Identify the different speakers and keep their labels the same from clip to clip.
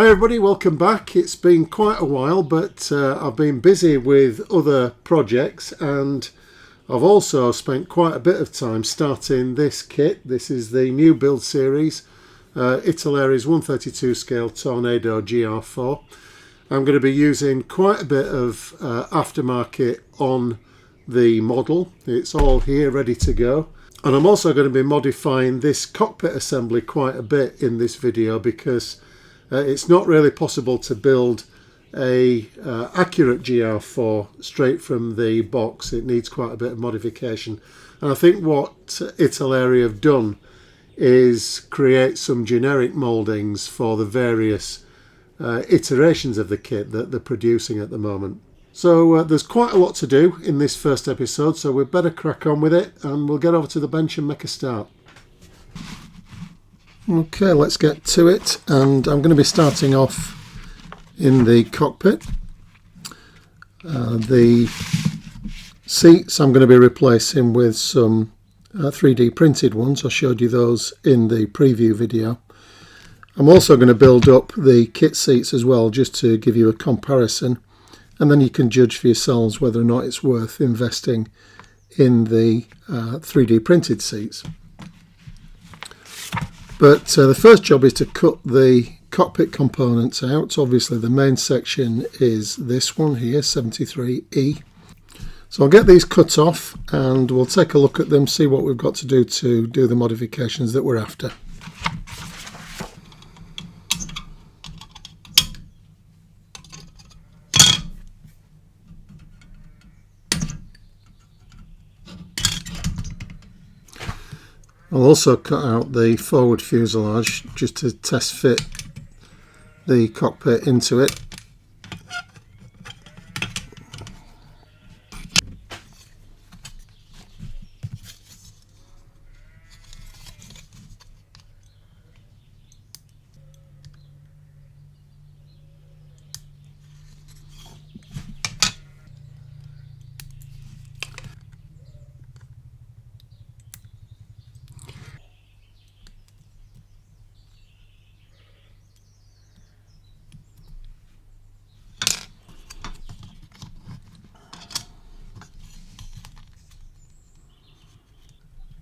Speaker 1: Hi everybody, welcome back. It's been quite a while, but I've been busy with other projects and I've also spent quite a bit of time starting this kit. This is the new build series, Italeri's 132 scale Tornado GR4. I'm going to be using quite a bit of aftermarket on the model. It's all here ready to go. And I'm also going to be modifying this cockpit assembly quite a bit in this video because it's not really possible to build a accurate GR4 straight from the box. It needs quite a bit of modification. And I think what Italeri have done is create some generic mouldings for the various iterations of the kit that they're producing at the moment. So there's quite a lot to do in this first episode, so we'd better crack on with it and we'll get over to the bench and make a start. Okay, let's get to it, and I'm going to be starting off in the cockpit. The seats I'm going to be replacing with some 3D printed ones. I showed you those in the preview video. I'm also going to build up the kit seats as well, just to give you a comparison, and then you can judge for yourselves whether or not it's worth investing in the 3D printed seats. But the first job is to cut the cockpit components out. Obviously the main section is this one here, 73E. So I'll get these cut off and we'll take a look at them, see what we've got to do the modifications that we're after. I'll also cut out the forward fuselage just to test fit the cockpit into it.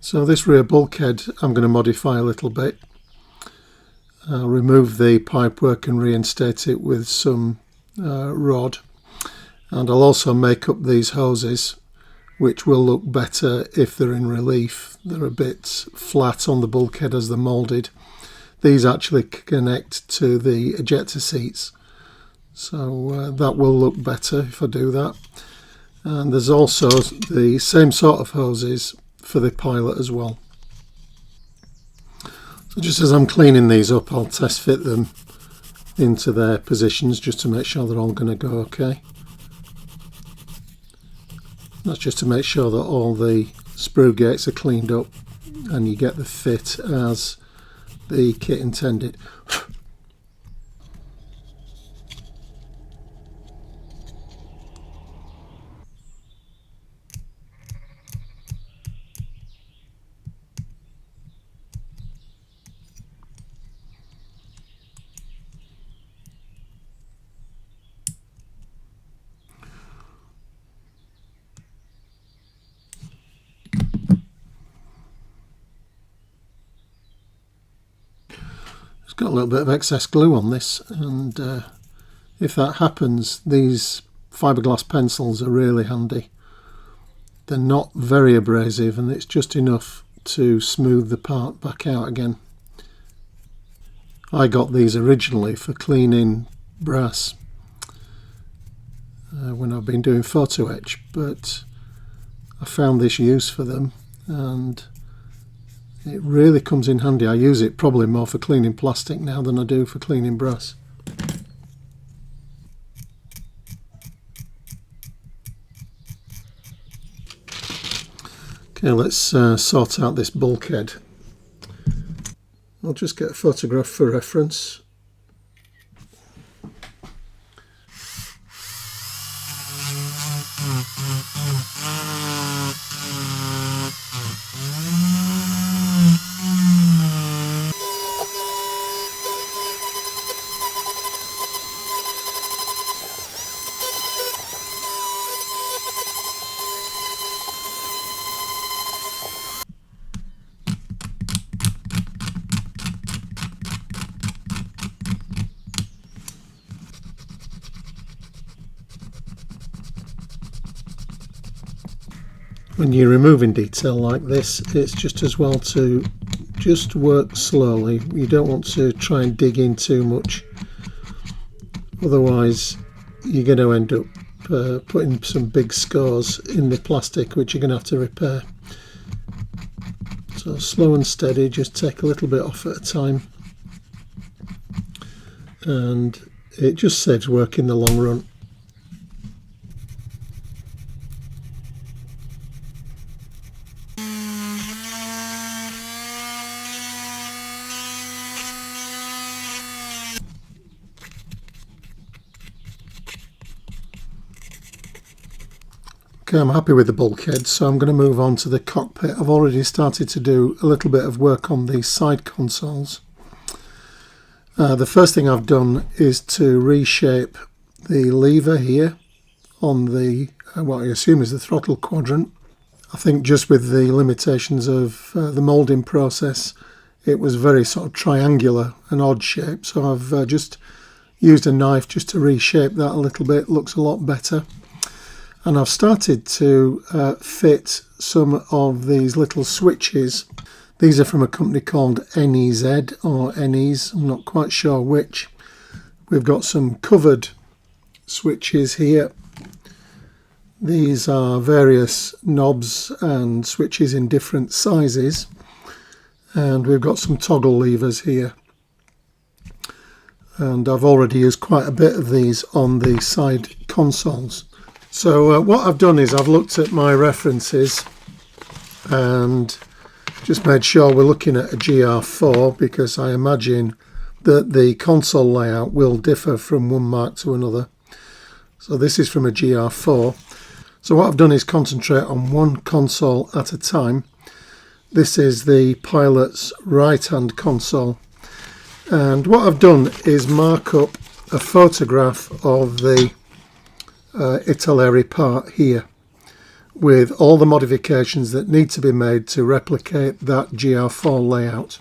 Speaker 1: So this rear bulkhead I'm going to modify a little bit. I'll remove the pipework and reinstate it with some rod, and I'll also make up these hoses, which will look better if they're in relief. They're a bit flat on the bulkhead as they're moulded. These actually connect to the ejector seats, so that will look better if I do that. And there's also the same sort of hoses for the pilot as well. So just as I'm cleaning these up, I'll test fit them into their positions just to make sure they're all going to go okay. That's just to make sure that all the sprue gates are cleaned up and you get the fit as the kit intended. Got a little bit of excess glue on this, and if that happens, these fiberglass pencils are really handy. They're not very abrasive and it's just enough to smooth the part back out again. I got these originally for cleaning brass when I've been doing photo etch, but I found this use for them and it really comes in handy. I use it probably more for cleaning plastic now than I do for cleaning brass. Okay, let's sort out this bulkhead. I'll just get a photograph for reference. when you're removing detail like this, it's just as well to just work slowly. You don't want to try and dig in too much, otherwise you're going to end up putting some big scars in the plastic which you're going to have to repair. So slow and steady, just take a little bit off at a time, and it just saves work in the long run. Okay, I'm happy with the bulkhead, so I'm going to move on to the cockpit. I've already started to do a little bit of work on the side consoles. The first thing I've done is to reshape the lever here on the what I assume is the throttle quadrant. I think just with the limitations of the moulding process, it was very sort of triangular and odd shape, so I've just used a knife just to reshape that a little bit. Looks a lot better. And I've started to fit some of these little switches. These are from a company called NEZ or NEZ, I'm not quite sure which. We've got some covered switches here. These are various knobs and switches in different sizes. And we've got some toggle levers here. And I've already used quite a bit of these on the side consoles. So what I've done is I've looked at my references and just made sure we're looking at a GR4, because I imagine that the console layout will differ from one mark to another. So this is from a GR4. So what I've done is concentrate on one console at a time. This is the pilot's right hand console, and what I've done is mark up a photograph of the Italeri part here with all the modifications that need to be made to replicate that GR4 layout.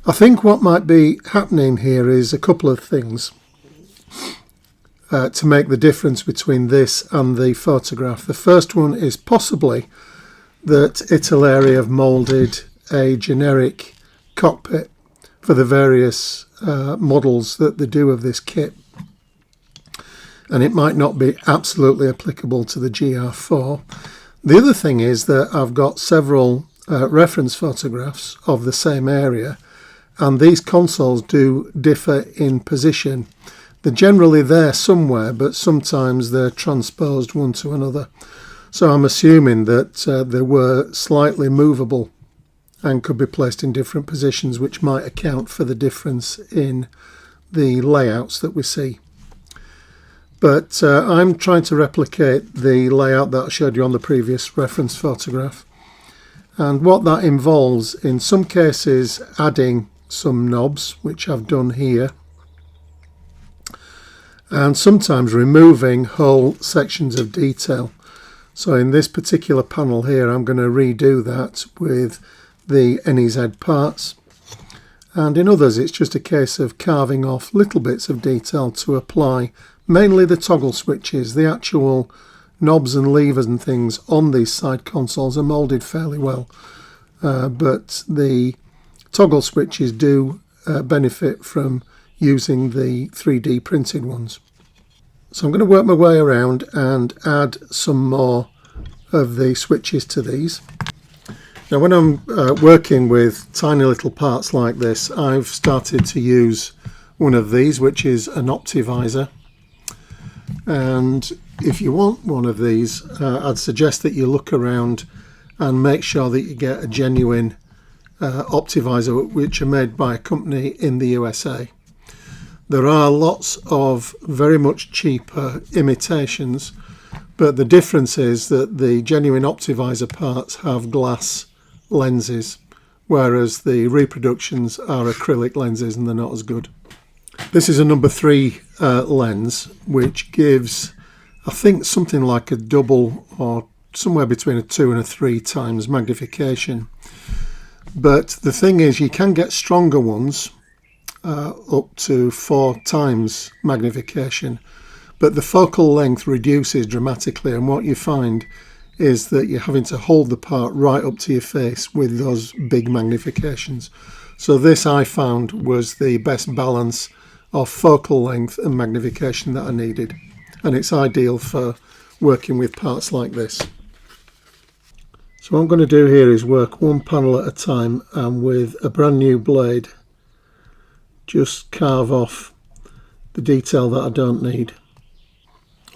Speaker 1: I think what might be happening here is a couple of things to make the difference between this and the photograph. The first one is possibly that Italeri have moulded a generic cockpit for the various models that they do of this kit, and it might not be absolutely applicable to the GR4. The other thing is that I've got several reference photographs of the same area, and these consoles do differ in position. They're generally there somewhere, but sometimes they're transposed one to another. So I'm assuming that they were slightly movable and could be placed in different positions, which might account for the difference in the layouts that we see. But I'm trying to replicate the layout that I showed you on the previous reference photograph. And what that involves, in some cases, adding some knobs, which I've done here, and sometimes removing whole sections of detail. So in this particular panel here, I'm going to redo that with the NEZ parts. And in others, it's just a case of carving off little bits of detail to apply. Mainly the toggle switches. The actual knobs and levers and things on these side consoles are moulded fairly well, but the toggle switches do benefit from using the 3D printed ones. So I'm going to work my way around and add some more of the switches to these. Now when I'm working with tiny little parts like this, I've started to use one of these, which is an optivisor. And if you want one of these, I'd suggest that you look around and make sure that you get a genuine optivisor, which are made by a company in the USA. There are lots of very much cheaper imitations, but the difference is that the genuine optivisor parts have glass lenses, whereas the reproductions are acrylic lenses and they're not as good. This is a number 3 lens, which gives, I think, something like a double or somewhere between a 2 and a 3 times magnification. But the thing is, you can get stronger ones up to 4 times magnification, but the focal length reduces dramatically, and what you find is that you're having to hold the part right up to your face with those big magnifications. So this, I found, was the best balance of focal length and magnification that I needed, and it's ideal for working with parts like this. So what I'm going to do here is work one panel at a time, and with a brand new blade just carve off the detail that I don't need,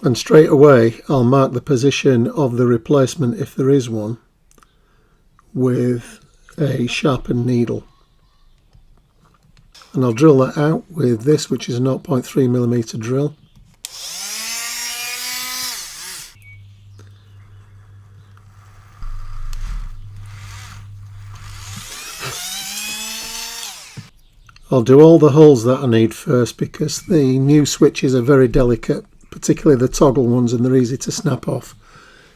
Speaker 1: and straight away I'll mark the position of the replacement, if there is one, with a sharpened needle, and I'll drill that out with this, which is a 0.3mm drill. I'll do all the holes that I need first, because the new switches are very delicate, particularly the toggle ones, and they're easy to snap off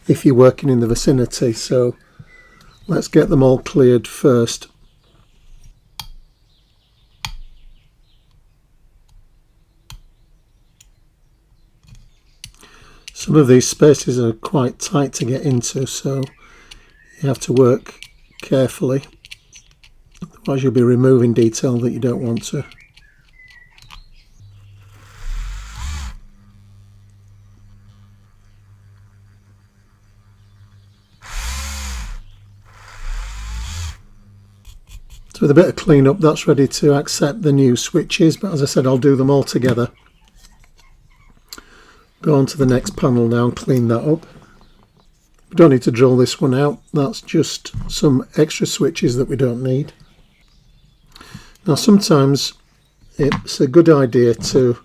Speaker 1: if you're working in the vicinity. So let's get them all cleared first. Some of these spaces are quite tight to get into, so you have to work carefully, otherwise you'll be removing detail that you don't want to. So with a bit of clean up, that's ready to accept the new switches, but as I said, I'll do them all together. Go on to the next panel now and clean that up. We don't need to drill this one out, that's just some extra switches that we don't need. Now sometimes it's a good idea to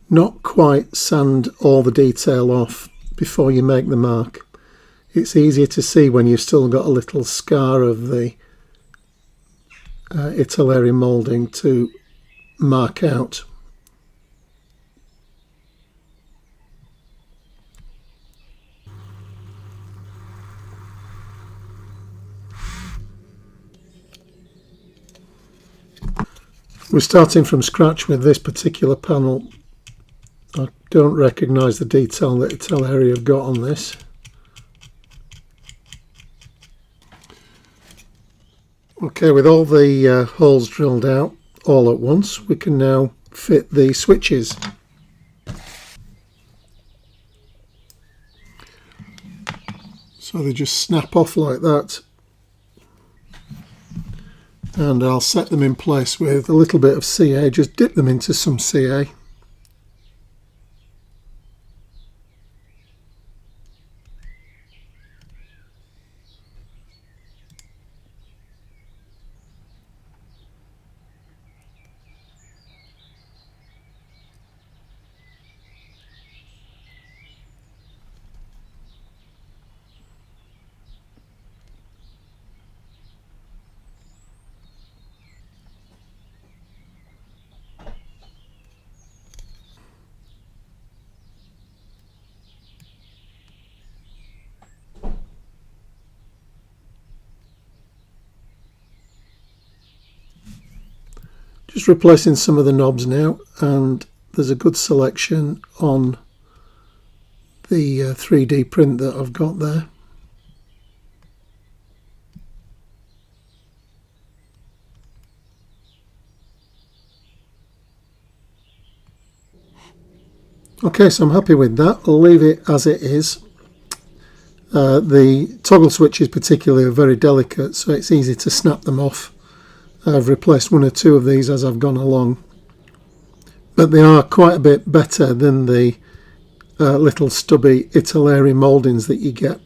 Speaker 1: not quite sand all the detail off before you make the mark. It's easier to see when you've still got a little scar of the Italeri moulding to mark out. We're starting from scratch with this particular panel. I don't recognise the detail that Italeri have got on this. Okay, with all the holes drilled out all at once, we can now fit the switches. So they just snap off like that. And I'll set them in place with a little bit of CA, just dip them into some CA. Just replacing some of the knobs now, and there's a good selection on the 3D print that I've got there. Okay, so I'm happy with that. I'll leave it as it is. The toggle switches particularly are very delicate, so it's easy to snap them off. I've replaced one or two of these as I've gone along, but they are quite a bit better than the little stubby Italeri mouldings that you get.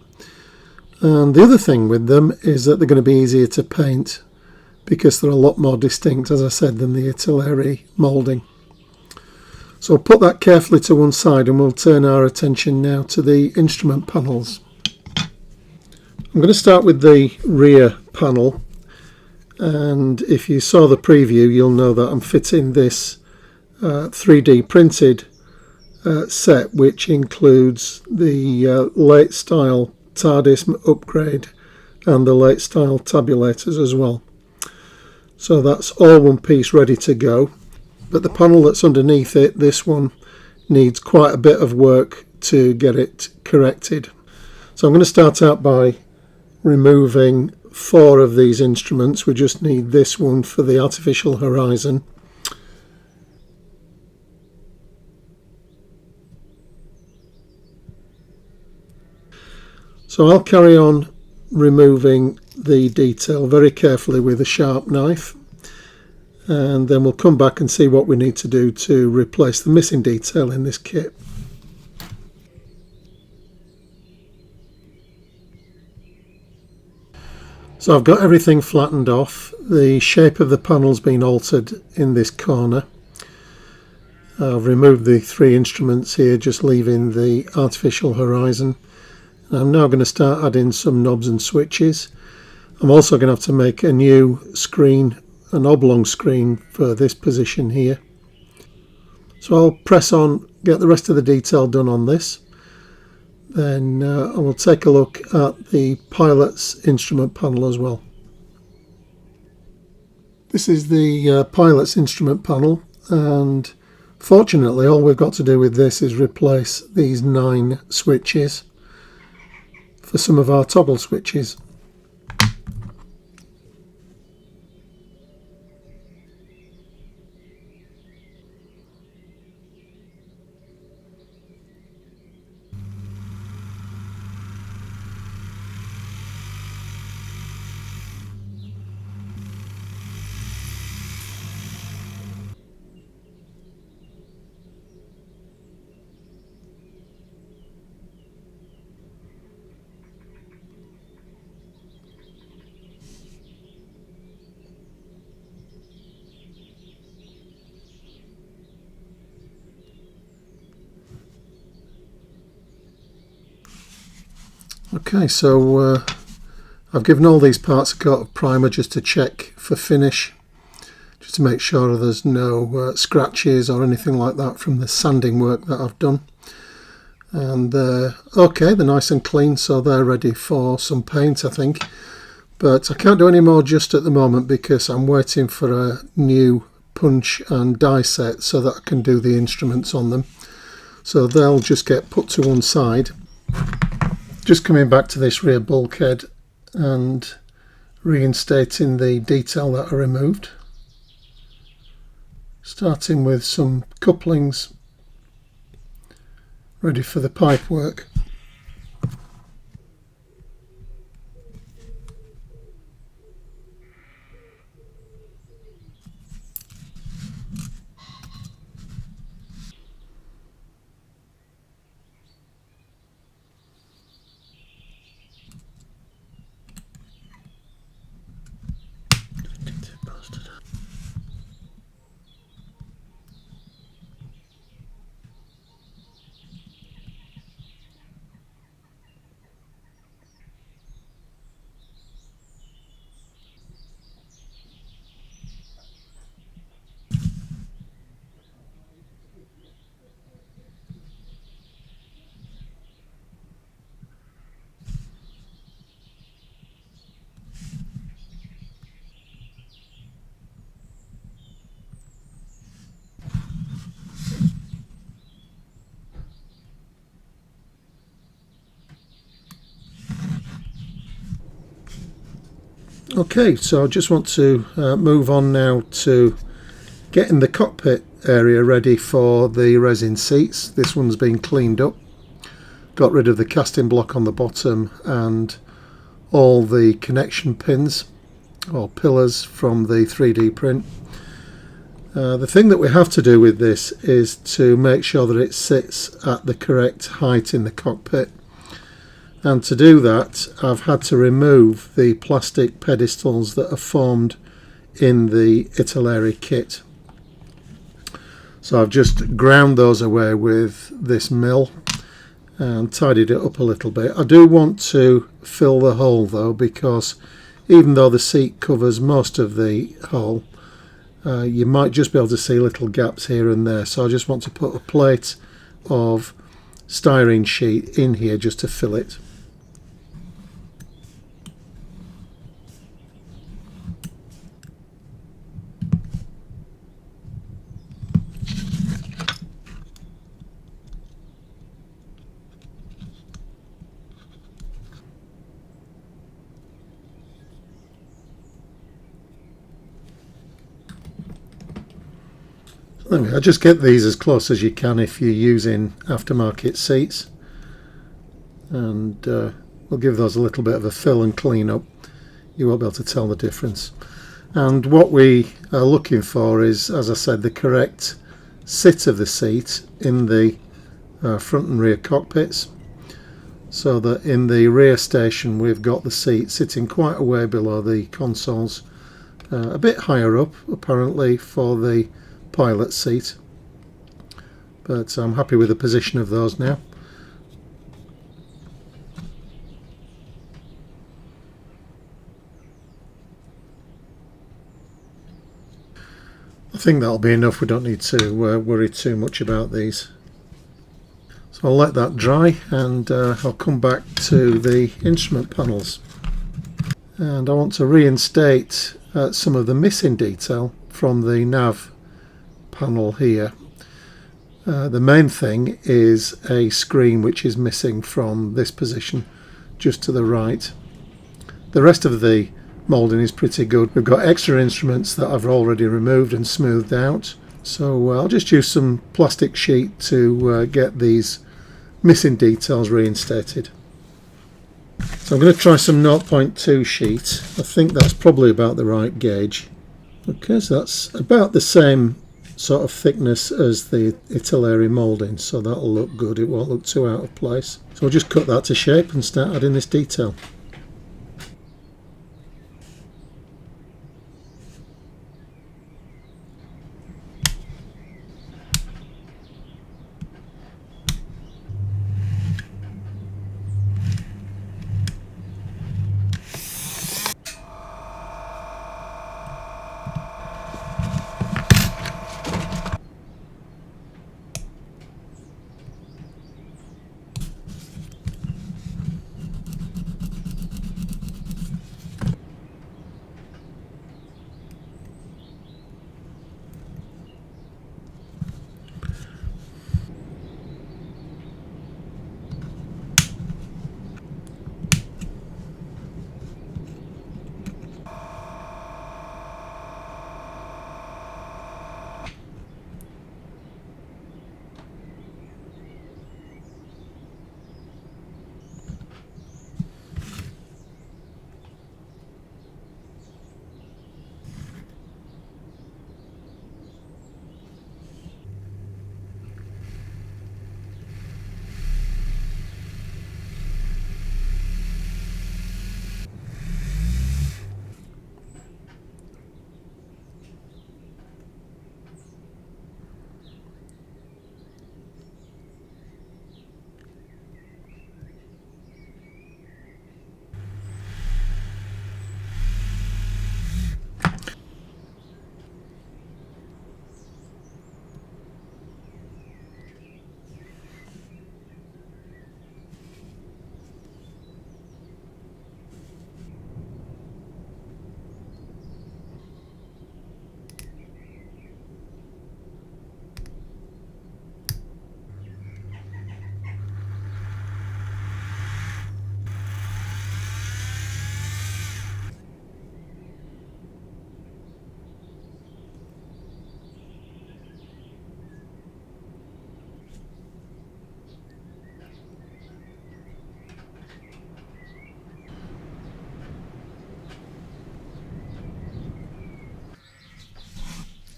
Speaker 1: And the other thing with them is that they're going to be easier to paint because they're a lot more distinct, as I said, than the Italeri moulding. So I'll put that carefully to one side, and we'll turn our attention now to the instrument panels. I'm going to start with the rear panel. And if you saw the preview, you'll know that I'm fitting this 3D printed set, which includes the late style Tardis upgrade and the late style tabulators as well. So that's all one piece ready to go. But the panel that's underneath it, this one, needs quite a bit of work to get it corrected. So I'm going to start out by removing 4 of these instruments. We just need this one for the artificial horizon. So I'll carry on removing the detail very carefully with a sharp knife, and then we'll come back and see what we need to do to replace the missing detail in this kit. So I've got everything flattened off. The shape of the panel's been altered in this corner. I've removed the 3 instruments here, just leaving the artificial horizon. I'm now going to start adding some knobs and switches. I'm also going to have to make a new screen, an oblong screen for this position here. So I'll press on, get the rest of the detail done on this. Then I will take a look at the pilot's instrument panel as well. This is the pilot's instrument panel, and fortunately all we've got to do with this is replace these 9 switches for some of our toggle switches. Okay, so I've given all these parts a coat of primer just to check for finish, just to make sure there's no scratches or anything like that from the sanding work that I've done. And okay, they're nice and clean, so they're ready for some paint, I think. But I can't do any more just at the moment because I'm waiting for a new punch and die set so that I can do the instruments on them. So they'll just get put to one side. Just coming back to this rear bulkhead and reinstating the detail that I removed. Starting with some couplings ready for the pipe work. Okay, so I just want to move on now to getting the cockpit area ready for the resin seats. This one's been cleaned up, got rid of the casting block on the bottom and all the connection pins or pillars from the 3D print. The thing that we have to do with this is to make sure that it sits at the correct height in the cockpit. And to do that, I've had to remove the plastic pedestals that are formed in the Italeri kit. So I've just ground those away with this mill and tidied it up a little bit. I do want to fill the hole though, because even though the seat covers most of the hole, you might just be able to see little gaps here and there. So I just want to put a plate of styrene sheet in here just to fill it. Okay, just get these as close as you can if you're using aftermarket seats, and we'll give those a little bit of a fill and clean up. You won't be able to tell the difference. And what we are looking for is, as I said, the correct sit of the seat in the front and rear cockpits, so that in the rear station we've got the seat sitting quite a way below the consoles, a bit higher up apparently for the pilot seat, but I'm happy with the position of those now. I think that'll be enough. We don't need to worry too much about these. So I'll let that dry, and I'll come back to the instrument panels. And I want to reinstate some of the missing detail from the nav panel here. The main thing is a screen which is missing from this position just to the right. The rest of the moulding is pretty good. We've got extra instruments that I've already removed and smoothed out, so I'll just use some plastic sheet to get these missing details reinstated. So I'm going to try some 0.2 sheet. I think that's probably about the right gauge. Okay, so that's about the same sort of thickness as the Italeri moulding, so that'll look good. It won't look too out of place. So we'll just cut that to shape and start adding this detail.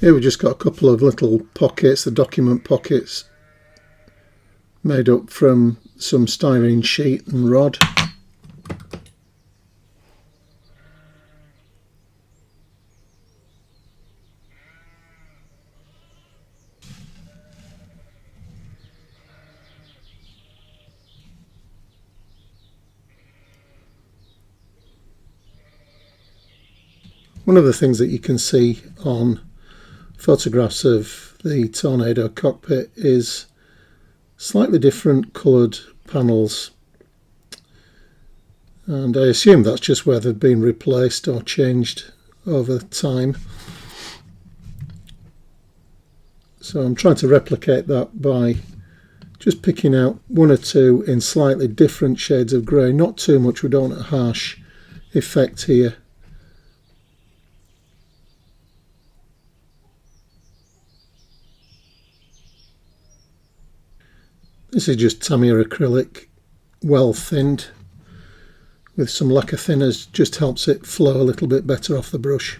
Speaker 1: Here we've just got a couple of little pockets, the document pockets, made up from some styrene sheet and rod. One of the things that you can see on photographs of the Tornado cockpit is slightly different coloured panels, and I assume that's just where they've been replaced or changed over time. So I'm trying to replicate that by just picking out one or two in slightly different shades of grey, not too much, we don't want a harsh effect here. This is just Tamiya acrylic, well thinned with some lacquer thinners, just helps it flow a little bit better off the brush.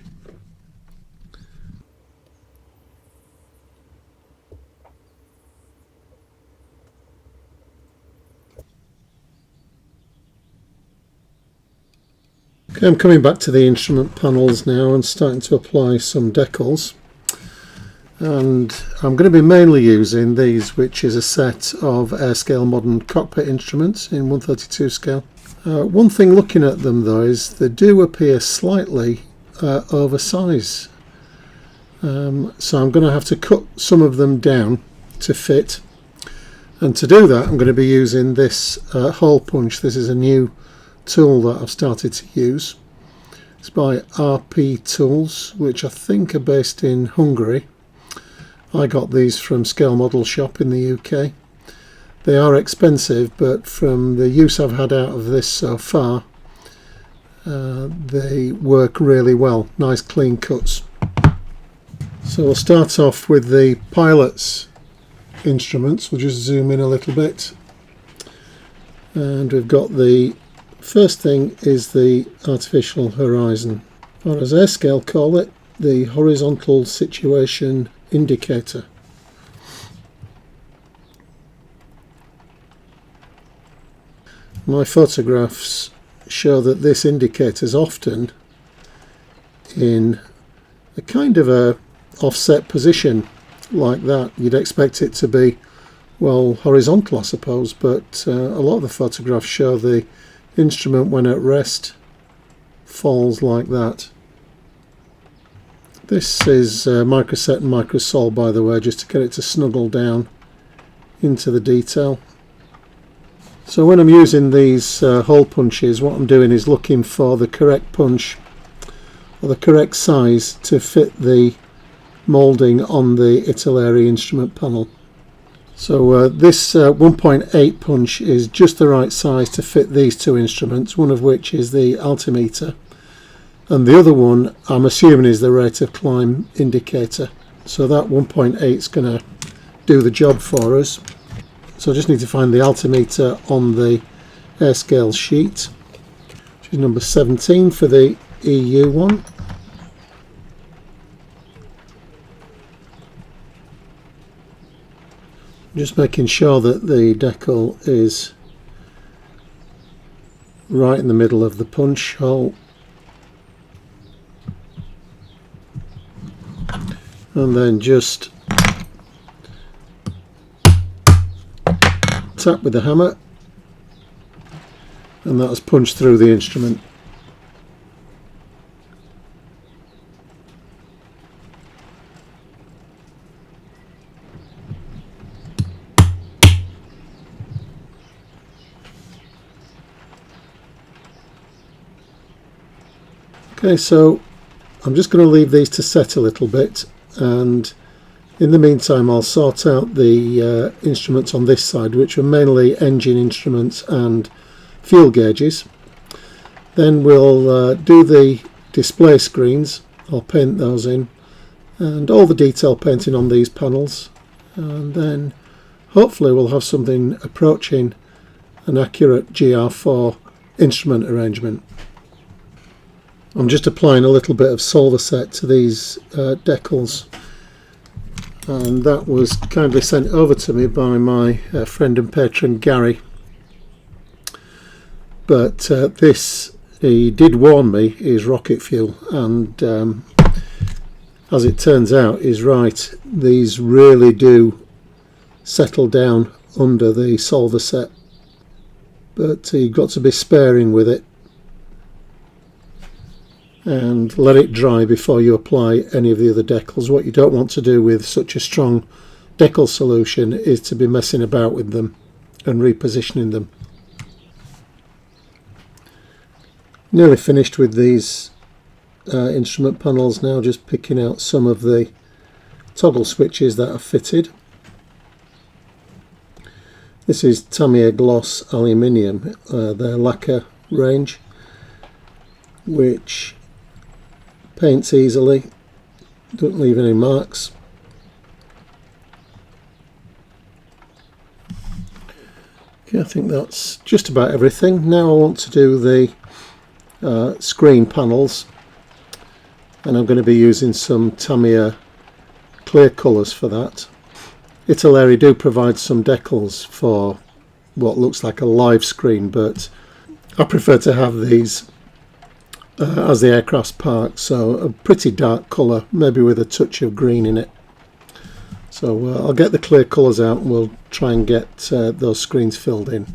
Speaker 1: Okay, I'm coming back to the instrument panels now and starting to apply some decals. And I'm going to be mainly using these, which is a set of Airscale modern cockpit instruments in 132 scale. One thing looking at them though is they do appear slightly oversized. So I'm going to have to cut some of them down to fit. And to do that I'm going to be using this hole punch. This is a new tool that I've started to use. It's by RP Tools, which I think are based in Hungary. I got these from Scale Model Shop in the UK. They are expensive, but from the use I've had out of this so far, they work really well. Nice clean cuts. So we'll start off with the pilot's instruments. We'll just zoom in a little bit. And we've got the first thing is the artificial horizon, or as Airscale call it, the horizontal situation indicator. My photographs show that this indicator is often in a kind of a offset position like that. You'd expect it to be, well, horizontal I suppose, but a lot of the photographs show the instrument when at rest falls like that. This is microset and microsol, by the way, just to get it to snuggle down into the detail. So when I'm using these hole punches, what I'm doing is looking for the correct punch or the correct size to fit the moulding on the Italeri instrument panel. So this 1.8 punch is just the right size to fit these two instruments, one of which is the altimeter, and the other one I'm assuming is the rate of climb indicator. So that 1.8 is going to do the job for us. So I just need to find the altimeter on the Airscale sheet, which is number 17 for the EU one. Just making sure that the decal is right in the middle of the punch hole. And then just tap with the hammer, and that has punched through the instrument. Okay, so I'm just going to leave these to set a little bit, and in the meantime I'll sort out the instruments on this side, which are mainly engine instruments and fuel gauges. Then we'll do the display screens. I'll paint those in, and all the detail painting on these panels, and then hopefully we'll have something approaching an accurate GR4 instrument arrangement. I'm just applying a little bit of solver set to these decals, and that was kindly sent over to me by my friend and patron Gary. But this, he did warn me, is rocket fuel, and as it turns out is right. These really do settle down under the solver set, but you've got to be sparing with it and let it dry before you apply any of the other decals. What you don't want to do with such a strong decal solution is to be messing about with them and repositioning them. Nearly finished with these instrument panels now, just picking out some of the toggle switches that are fitted. This is Tamiya Gloss Aluminium, their lacquer range, which paints easily, don't leave any marks. Okay, I think that's just about everything. Now I want to do the screen panels, and I'm going to be using some Tamiya clear colours for that. Italeri do provide some decals for what looks like a live screen, but I prefer to have these as the aircraft's parked, so a pretty dark colour, maybe with a touch of green in it. So I'll get the clear colours out and we'll try and get those screens filled in.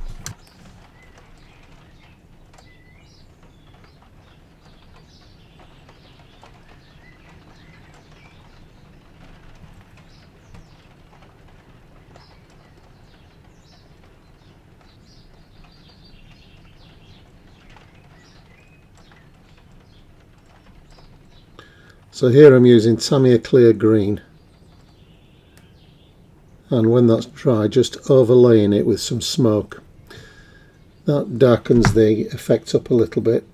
Speaker 1: So here I'm using Tamiya Clear Green, and when that's dry, just overlaying it with some smoke. That darkens the effect up a little bit.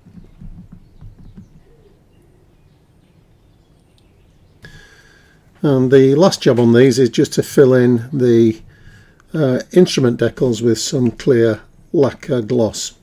Speaker 1: And the last job on these is just to fill in the instrument decals with some clear lacquer gloss.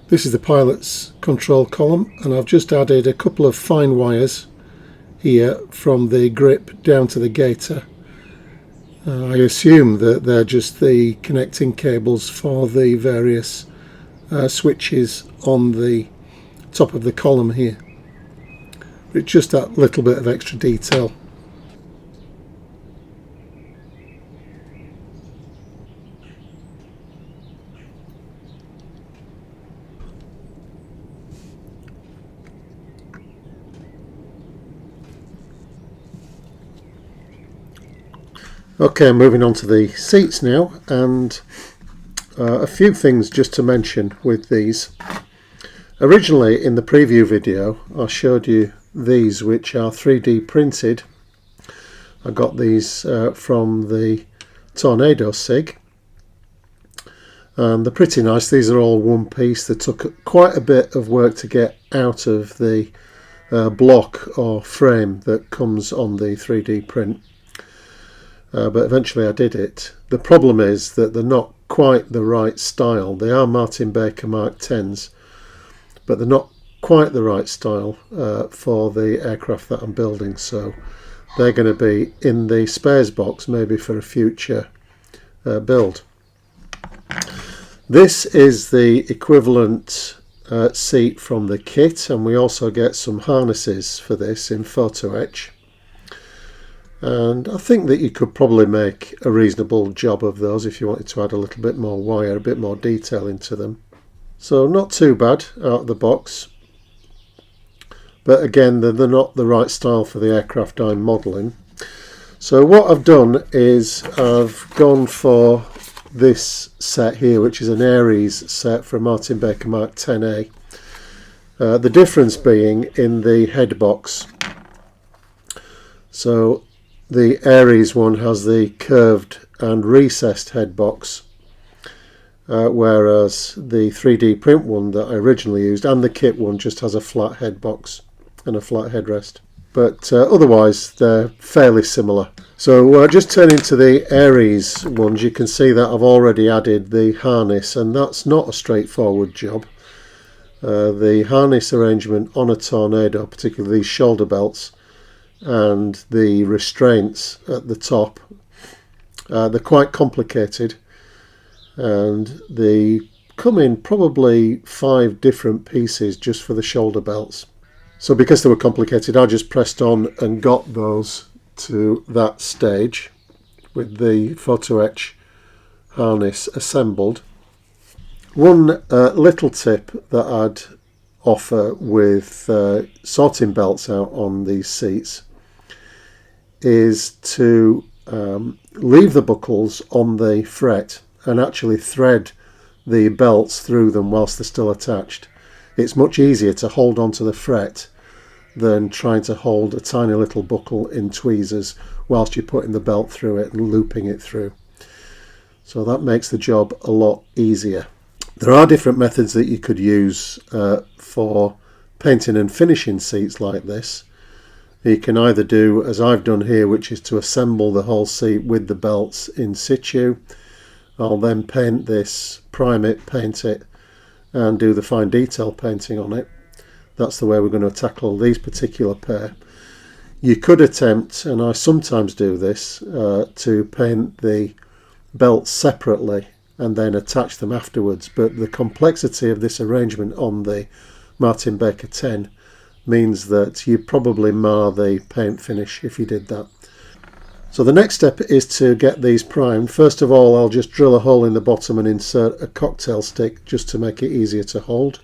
Speaker 1: This is the pilot's control column, and I've just added a couple of fine wires here from the grip down to the gaiter. I assume that they're just the connecting cables for the various switches on the top of the column here. It's just that little bit of extra detail. Okay, moving on to the seats now, and a few things just to mention with these. Originally in the preview video I showed you these, which are 3D printed. I got these from the Tornado SIG, and they're pretty nice. These are all one piece. They took quite a bit of work to get out of the block or frame that comes on the 3D print. But eventually I did it. The problem is that they're not quite the right style. They are Martin Baker Mark 10s, but they're not quite the right style for the aircraft that I'm building, so they're going to be in the spares box maybe for a future build. This is the equivalent seat from the kit, and we also get some harnesses for this in photo etch. And I think that you could probably make a reasonable job of those if you wanted to add a little bit more wire, a bit more detail into them. So not too bad out of the box, but again they're not the right style for the aircraft I'm modelling. So what I've done is I've gone for this set here, which is an Aries set for a Martin Baker Mark 10A. The difference being in the head box. So the Aries one has the curved and recessed head box, whereas the 3D print one that I originally used and the kit one just has a flat head box and a flat headrest. But otherwise they're fairly similar. So just turning to the Aries ones, you can see that I've already added the harness, and that's not a straightforward job. The harness arrangement on a Tornado, particularly these shoulder belts, and the restraints at the top, they're quite complicated, and they come in probably 5 different pieces just for the shoulder belts. So because they were complicated, I just pressed on and got those to that stage with the photo etch harness assembled. One little tip that I'd offer with sorting belts out on these seats is to leave the buckles on the fret and actually thread the belts through them whilst they're still attached. It's much easier to hold onto the fret than trying to hold a tiny little buckle in tweezers whilst you're putting the belt through it and looping it through. So that makes the job a lot easier. There are different methods that you could use for painting and finishing seats like this. You can either do as I've done here, which is to assemble the whole seat with the belts in situ. I'll then paint this, prime it, paint it, and do the fine detail painting on it. That's the way we're going to tackle these particular pair. You could attempt, and I sometimes do this, to paint the belts separately and then attach them afterwards, but the complexity of this arrangement on the Martin Baker 10 means that you probably mar the paint finish if you did that. So the next step is to get these primed. First of all, I'll just drill a hole in the bottom and insert a cocktail stick just to make it easier to hold.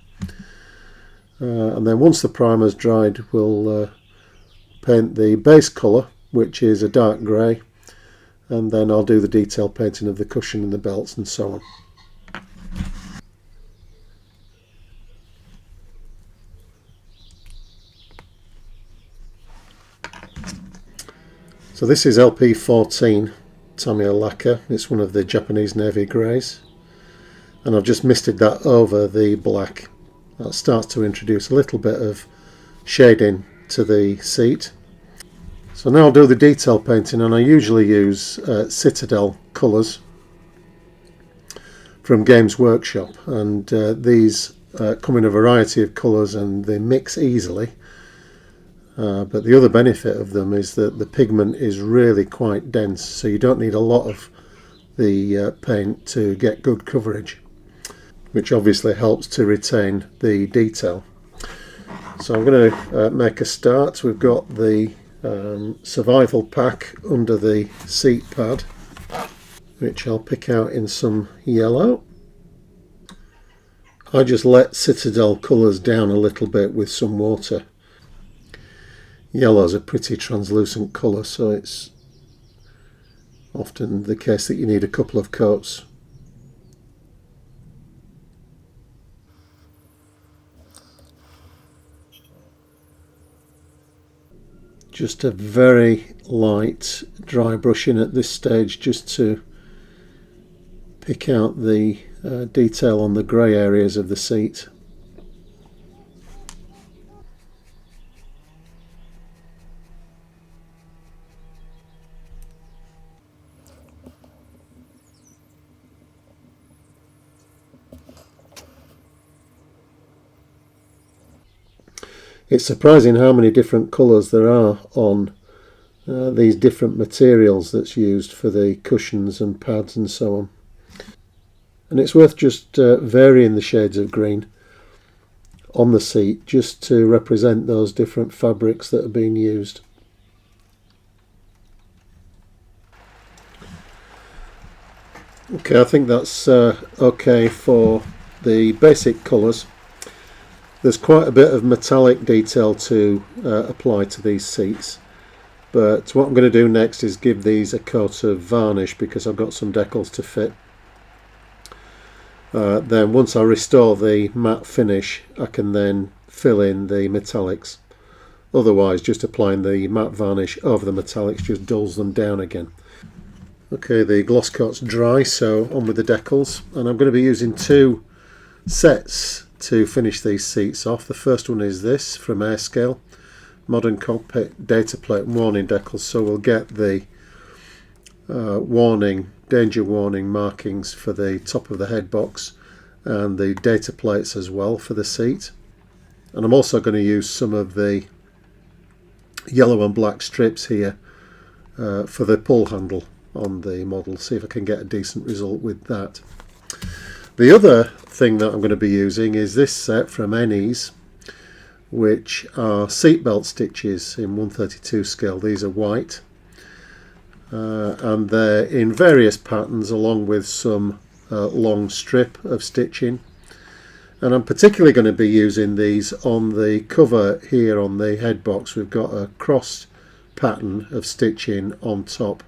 Speaker 1: And then once the primer's dried, we'll paint the base colour, which is a dark grey, and then I'll do the detail painting of the cushion and the belts and so on. So this is LP14 Tamiya lacquer. It's one of the Japanese navy greys, and I've just misted that over the black. That starts to introduce a little bit of shading to the seat. So now I'll do the detail painting, and I usually use Citadel colours from Games Workshop, and these come in a variety of colours and they mix easily. But the other benefit of them is that the pigment is really quite dense, so you don't need a lot of the paint to get good coverage, which obviously helps to retain the detail. So I'm going to make a start. We've got the survival pack under the seat pad, which I'll pick out in some yellow. I just let Citadel colours down a little bit with some water. Yellow is a pretty translucent colour, so it's often the case that you need a couple of coats. Just a very light dry brushing at this stage, just to pick out the detail on the grey areas of the seat. It's surprising how many different colours there are on these different materials that's used for the cushions and pads and so on. And it's worth just varying the shades of green on the seat just to represent those different fabrics that are being used. Okay, I think that's okay for the basic colours. There's quite a bit of metallic detail to apply to these seats, but what I'm going to do next is give these a coat of varnish because I've got some decals to fit. Then once I restore the matte finish, I can then fill in the metallics. Otherwise, just applying the matte varnish over the metallics just dulls them down again. Okay, the gloss coat's dry, so on with the decals, and I'm going to be using two sets to finish these seats off. The first one is this from Airscale, Modern Cockpit Data Plate and Warning Decals, so we'll get the danger warning markings for the top of the head box and the data plates as well for the seat. And I'm also going to use some of the yellow and black strips here for the pull handle on the model, see if I can get a decent result with that. The other thing that I'm going to be using is this set from ANYZ, which are seatbelt stitches in 132 scale. These are white and they're in various patterns along with some long strip of stitching, and I'm particularly going to be using these on the cover here on the head box. We've got a crossed pattern of stitching on top,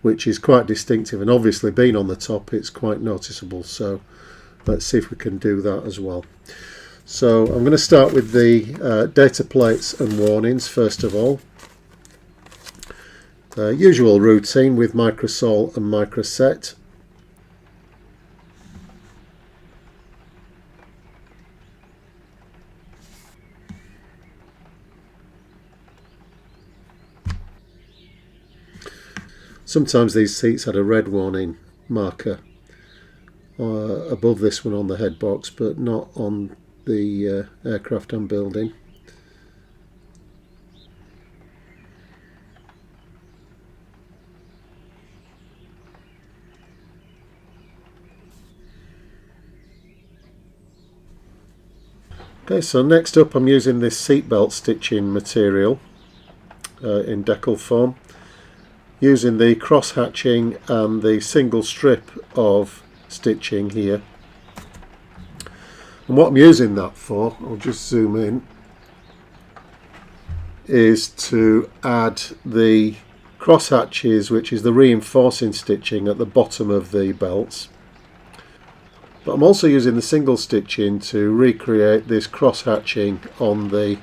Speaker 1: which is quite distinctive, and obviously being on the top it's quite noticeable. So let's see if we can do that as well. So I'm going to start with the data plates and warnings first of all. Usual routine with microsol and microset. Sometimes these seats had a red warning marker above this one on the head box, but not on the aircraft I'm building. Okay, so next up I'm using this seatbelt stitching material in decal form, using the cross hatching and the single strip of stitching here. And what I'm using that for, I'll just zoom in, is to add the cross hatches, which is the reinforcing stitching at the bottom of the belts. But I'm also using the single stitching to recreate this cross hatching on the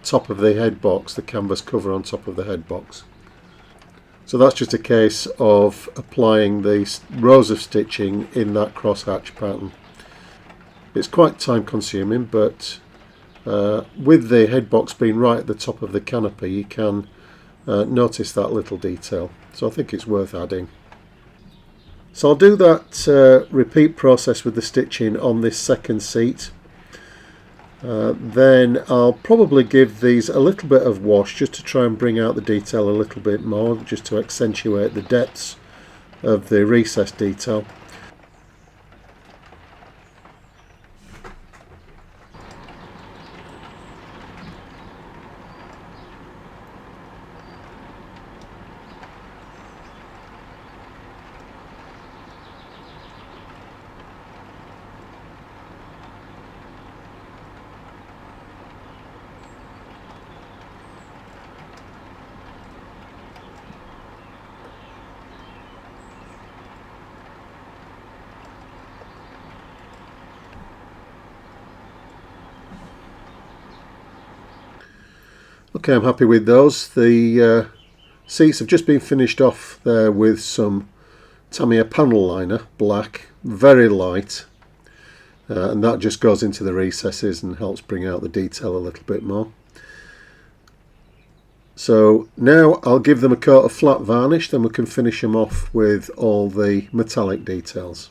Speaker 1: top of the head box, the canvas cover on top of the head box. So that's just a case of applying the rows of stitching in that cross hatch pattern. It's quite time consuming, but with the head box being right at the top of the canopy, you can notice that little detail. So I think it's worth adding. So I'll do that repeat process with the stitching on this second seat. Then I'll probably give these a little bit of wash just to try and bring out the detail a little bit more, just to accentuate the depths of the recessed detail. Okay, I'm happy with those. The seats have just been finished off there with some Tamiya panel liner, black, very light, and that just goes into the recesses and helps bring out the detail a little bit more. So now I'll give them a coat of flat varnish, then we can finish them off with all the metallic details.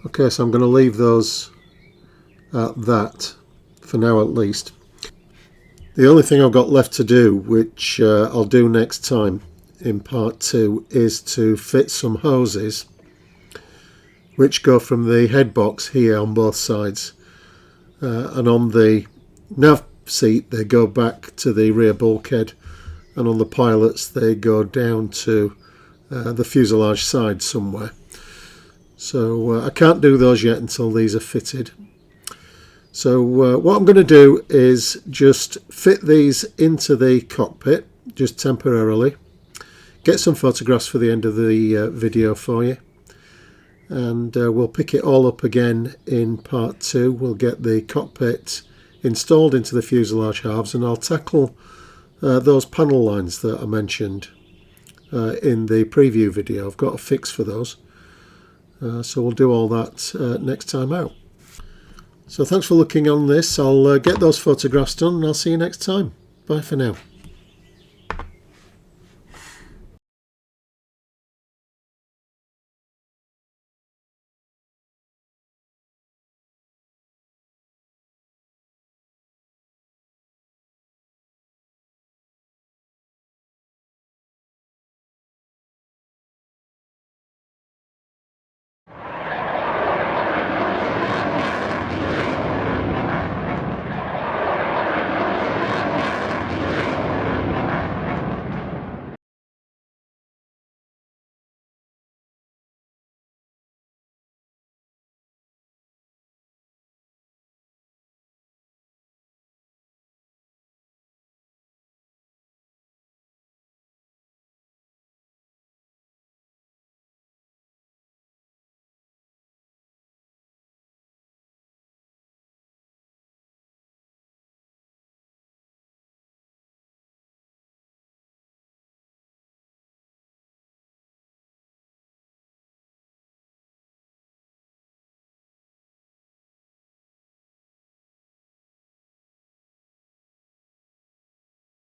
Speaker 1: Okay, so I'm going to leave those at that for now at least. The only thing I've got left to do, which I'll do next time in part 2, is to fit some hoses which go from the head box here on both sides, and on the nav seat they go back to the rear bulkhead and on the pilots they go down to the fuselage side somewhere. So I can't do those yet until these are fitted. So what I'm going to do is just fit these into the cockpit, just temporarily. Get some photographs for the end of the video for you. And we'll pick it all up again in part 2. We'll get the cockpit installed into the fuselage halves, and I'll tackle those panel lines that I mentioned in the preview video. I've got a fix for those. So we'll do all that next time out. So thanks for looking on this. I'll get those photographs done and I'll see you next time. Bye for now.